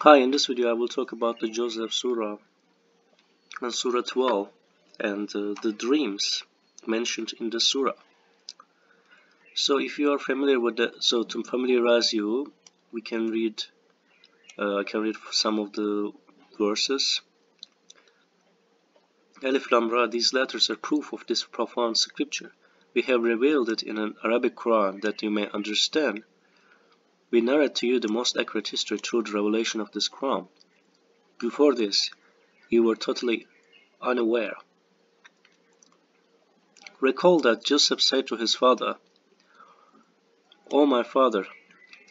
Hi, in this video I will talk about the Yousuf Surah and Surah 12 and the dreams mentioned in the Surah. So if you are familiar with to familiarize you, we can read, I can read some of the verses. Alif Lam Ra, these letters are proof of this profound scripture. We have revealed it in an Arabic Quran that you may understand. We narrate to you the most accurate history through the revelation of this Quran. Before this, you were totally unaware. Recall that Joseph said to his father, "O my father,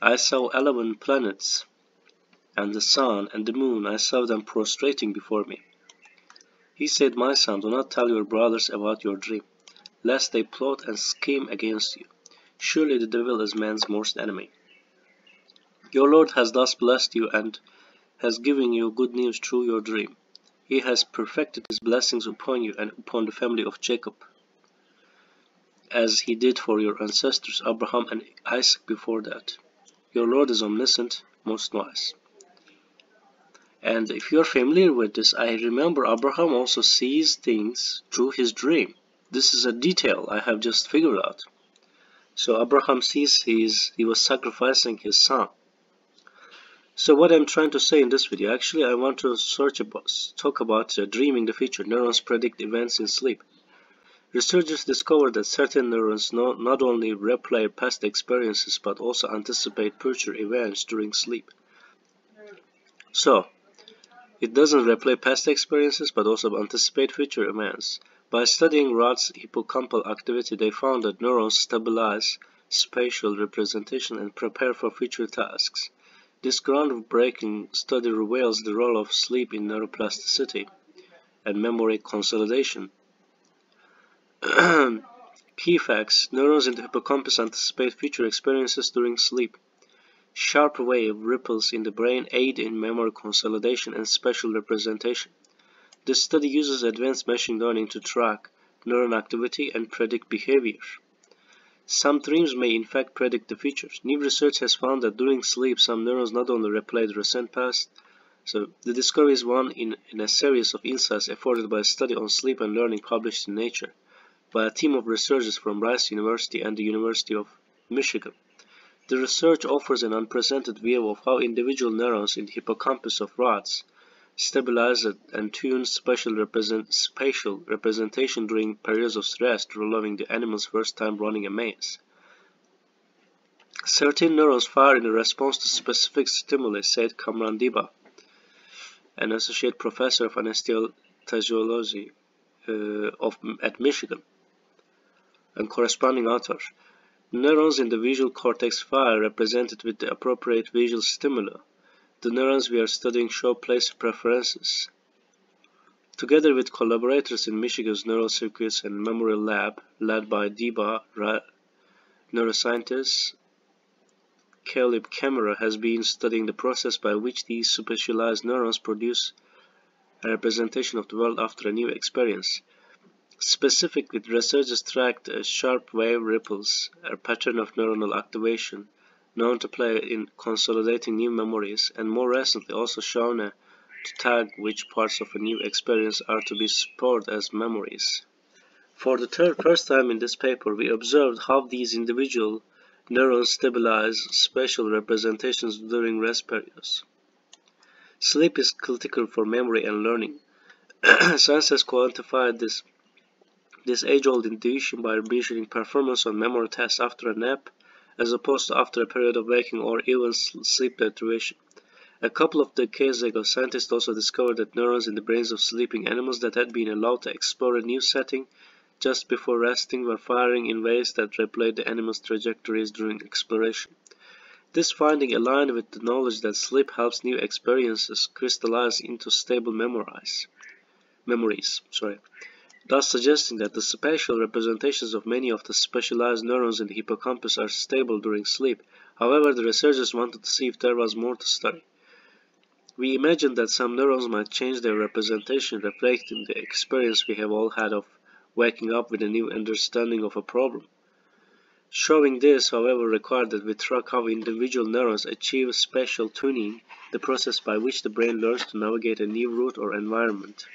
I saw 11 planets, and the sun and the moon, I saw them prostrating before me." He said, "My son, do not tell your brothers about your dream, lest they plot and scheme against you. Surely the devil is man's worst enemy. Your Lord has thus blessed you and has given you good news through your dream. He has perfected his blessings upon you and upon the family of Jacob, as he did for your ancestors Abraham and Isaac before that. Your Lord is omniscient, most wise." And if you're familiar with this, I remember Abraham also sees things through his dream. This is a detail I have just figured out. So Abraham sees he was sacrificing his son. So what I'm trying to say in this video, actually I want to talk about dreaming the future. Neurons predict events in sleep. Researchers discovered that certain neurons not only replay past experiences but also anticipate future events during sleep. So, it doesn't replay past experiences but also anticipate future events. By studying rats' hippocampal activity, they found that neurons stabilize spatial representation and prepare for future tasks. This groundbreaking study reveals the role of sleep in neuroplasticity and memory consolidation. Key facts: neurons in the hippocampus anticipate future experiences during sleep. Sharp wave ripples in the brain aid in memory consolidation and spatial representation. This study uses advanced machine learning to track neuron activity and predict behavior. Some dreams may in fact predict the future. New research has found that during sleep some neurons not only replay the recent past. So the discovery is one in a series of insights afforded by a study on sleep and learning published in Nature by a team of researchers from Rice University and the University of Michigan. The research offers an unprecedented view of how individual neurons in the hippocampus of rats stabilize and tune spatial representation during periods of stress, allowing the animal's first time running a maze. Certain neurons fire in response to specific stimuli, said Kamran Diba, an associate professor of anesthesiology at Michigan and corresponding author. Neurons in the visual cortex fire represented with the appropriate visual stimuli. The neurons we are studying show place preferences. Together with collaborators in Michigan's Neural Circuits and Memory Lab, led by Diba, neuroscientist Caleb Kamara has been studying the process by which these specialized neurons produce a representation of the world after a new experience. Specifically, researchers tracked sharp wave ripples, a pattern of neuronal activation known to play in consolidating new memories, and more recently also shown to tag which parts of a new experience are to be stored as memories. For the first time in this paper, we observed how these individual neurons stabilize spatial representations during rest periods. Sleep is critical for memory and learning. Science has quantified this age-old intuition by measuring performance on memory tests after a nap, as opposed to after a period of waking or even sleep deprivation. A couple of decades ago, scientists also discovered that neurons in the brains of sleeping animals that had been allowed to explore a new setting just before resting were firing in ways that replayed the animal's trajectories during exploration. This finding aligned with the knowledge that sleep helps new experiences crystallize into stable memories, thus suggesting that the spatial representations of many of the specialized neurons in the hippocampus are stable during sleep. However, the researchers wanted to see if there was more to study. We imagined that some neurons might change their representation, reflecting the experience we have all had of waking up with a new understanding of a problem. Showing this, however, required that we track how individual neurons achieve spatial tuning, the process by which the brain learns to navigate a new route or environment.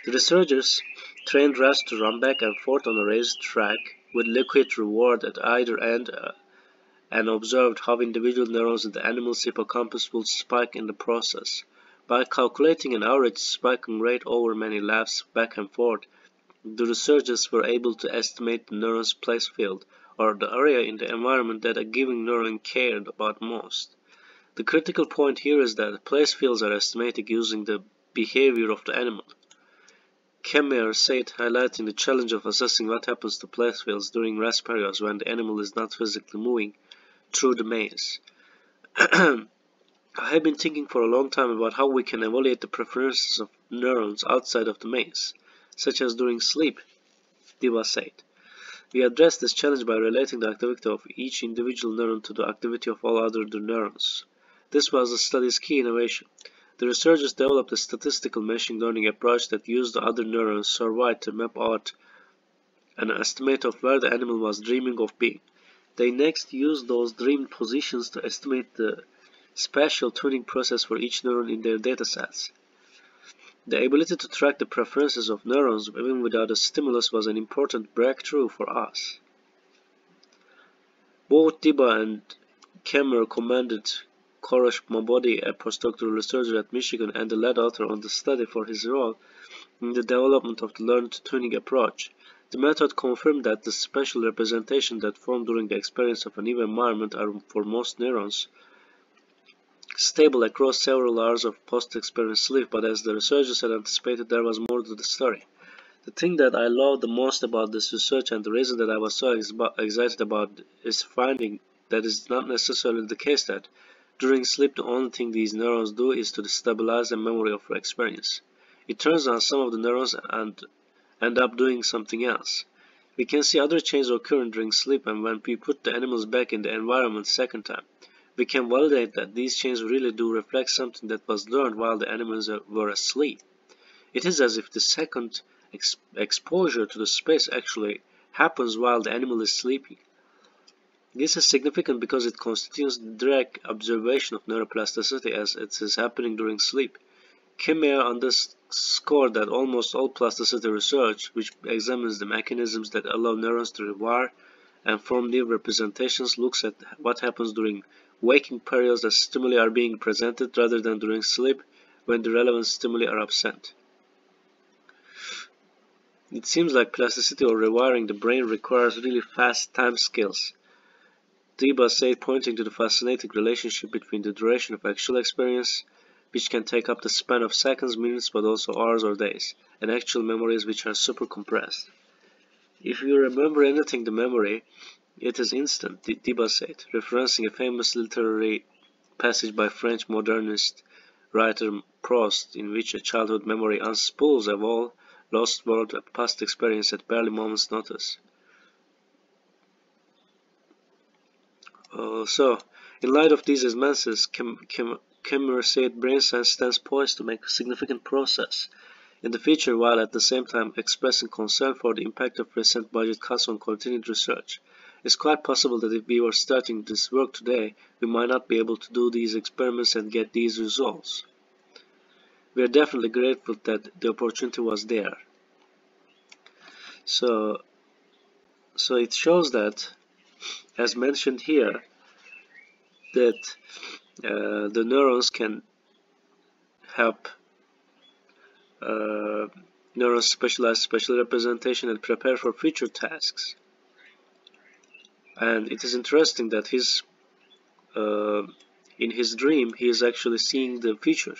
The researchers trained rats to run back and forth on a raised track with liquid reward at either end and observed how individual neurons in the animal's hippocampus would spike in the process. By calculating an average spiking rate over many laps back and forth, the researchers were able to estimate the neuron's place field, or the area in the environment that a given neuron cared about most. The critical point here is that place fields are estimated using the behavior of the animal. Kemmerer said, highlighting the challenge of assessing what happens to place fields during rest periods when the animal is not physically moving through the maze. I have been thinking for a long time about how we can evaluate the preferences of neurons outside of the maze, such as during sleep, Diva said. We address this challenge by relating the activity of each individual neuron to the activity of all other neurons. This was the study's key innovation. The researchers developed a statistical machine learning approach that used the other neurons surveyed to map out an estimate of where the animal was dreaming of being. They next used those dreamed positions to estimate the spatial tuning process for each neuron in their datasets. The ability to track the preferences of neurons even without a stimulus was an important breakthrough for us. Both Diba and Kemmerer commended Korosh Mabodi, a postdoctoral researcher at Michigan and the lead author on the study, for his role in the development of the learned tuning approach. The method confirmed that the spatial representations that form during the experience of a new environment are, for most neurons, stable across several hours of post-experience sleep, but as the researchers had anticipated, there was more to the story. The thing that I loved the most about this research, and the reason that I was so excited about, is finding that it's not necessarily the case that during sleep the only thing these neurons do is to stabilize the memory of our experience. It turns out some of the neurons and end up doing something else. We can see other changes occurring during sleep, and when we put the animals back in the environment second time, we can validate that these changes really do reflect something that was learned while the animals were asleep. It is as if the second exposure to the space actually happens while the animal is sleeping. This is significant because it constitutes direct observation of neuroplasticity as it is happening during sleep. Kimmerer underscored that almost all plasticity research, which examines the mechanisms that allow neurons to rewire and form new representations, looks at what happens during waking periods as stimuli are being presented rather than during sleep when the relevant stimuli are absent. It seems like plasticity or rewiring the brain requires really fast timescales, Diba said, pointing to the fascinating relationship between the duration of actual experience, which can take up the span of seconds, minutes, but also hours or days, and actual memories which are super compressed. If you remember anything the memory, it is instant, Diba said, referencing a famous literary passage by French modernist writer Proust, in which a childhood memory unspools a lost world of past experience at barely moment's notice. So, in light of these advances, Kemmerer said brain science stands poised to make a significant progress in the future while at the same time expressing concern for the impact of recent budget cuts on continued research. It's quite possible that if we were starting this work today, we might not be able to do these experiments and get these results. We are definitely grateful that the opportunity was there. So it shows that, as mentioned here, that the neurons can help neurons specialize spatial representation and prepare for future tasks. And it is interesting that in his dream he is actually seeing the future,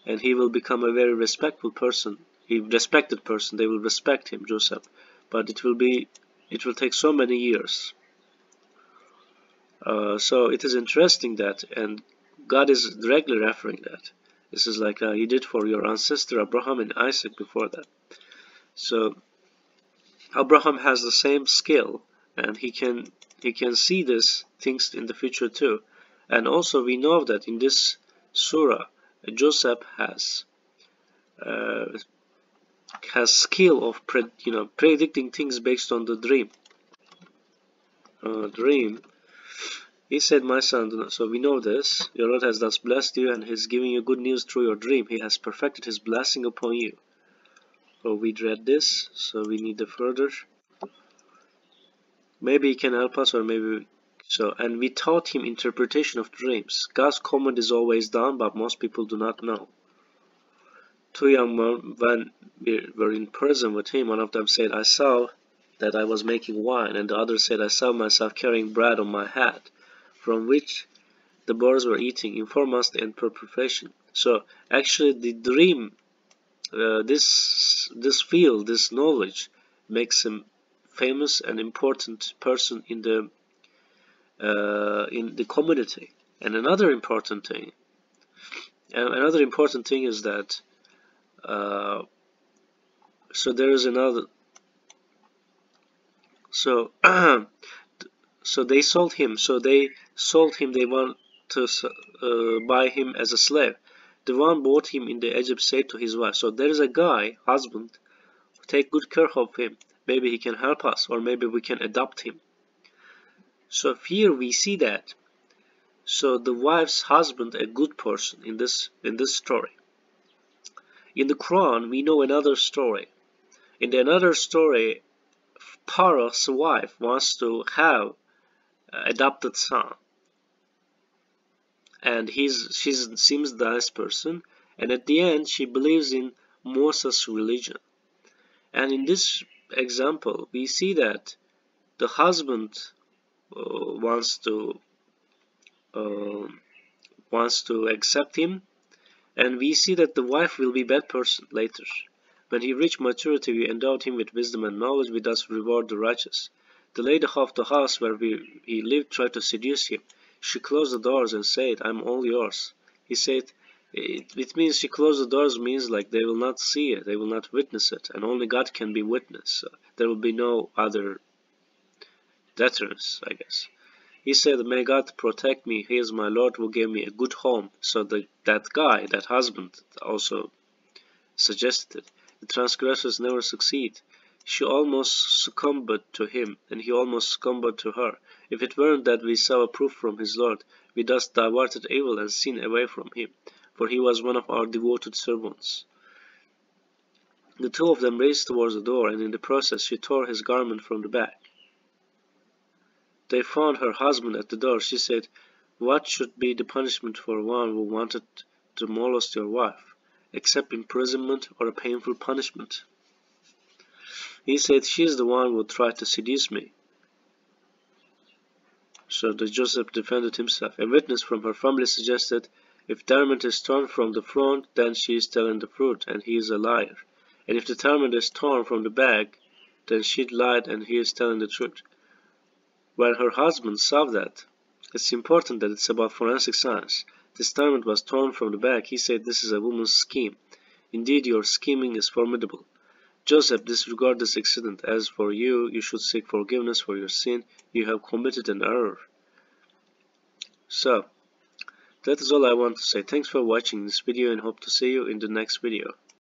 and he will become a very respected person. They will respect him, Joseph, but it will take so many years. So it is interesting that, and God is directly referring that. This is like he did for your ancestor Abraham and Isaac before that. So Abraham has the same skill, and he can see these things in the future too. And also we know that in this surah, Joseph has skill of predicting things based on the dream. dream, he said, my son, so we know this, your Lord has thus blessed you and is giving you good news through your dream. He has perfected his blessing upon you. So we read this, so we need the further. Maybe he can help us, or maybe so. And we taught him interpretation of dreams. God's command is always done, but most people do not know. Two young men, when we were in prison with him, one of them said, I saw that I was making wine, and the other said, I saw myself carrying bread on my head, from which the birds were eating. Inform us the interpretation. So actually the dream, this field, this knowledge, makes him famous and important person in the community. And another important thing is that so there is another. So so they sold him. They want to buy him as a slave. The one bought him in the Egypt said to his wife, so there is a guy, husband, take good care of him. Maybe he can help us, or maybe we can adopt him. So here we see that. So the wife's husband, a good person in this story. In the Quran, we know another story. In another story, Pharaoh's wife wants to have adopted son, and she seems the nice person, and at the end she believes in Moses' religion. And in this example, we see that the husband wants to accept him, and we see that the wife will be bad person later. When he reached maturity, we endowed him with wisdom and knowledge. We thus reward the righteous. The lady of the house where he lived tried to seduce him. She closed the doors and said, I'm all yours. He said, it means she closed the doors means like they will not see it, they will not witness it, and only God can be witness. There will be no other deterrence, I guess. He said, may God protect me, he is my Lord who gave me a good home. So that husband also suggested it. The transgressors never succeed. She almost succumbed to him, and he almost succumbed to her. If it weren't that we saw a proof from his Lord, we thus diverted evil and sin away from him, for he was one of our devoted servants. The two of them raced towards the door, and in the process she tore his garment from the back. They found her husband at the door. She said, what should be the punishment for one who wanted to molest your wife, except imprisonment or a painful punishment? He said, she is the one who tried to seduce me. So the Joseph defended himself. A witness from her family suggested, if garment is torn from the front, then she is telling the truth, and he is a liar. And if the garment is torn from the back, then she lied, and he is telling the truth. When her husband saw that, it's important that it's about forensic science. This garment was torn from the back. He said, this is a woman's scheme. Indeed, your scheming is formidable. Joseph, disregard this accident. As for you, you should seek forgiveness for your sin. You have committed an error. So, that is all I want to say. Thanks for watching this video and hope to see you in the next video.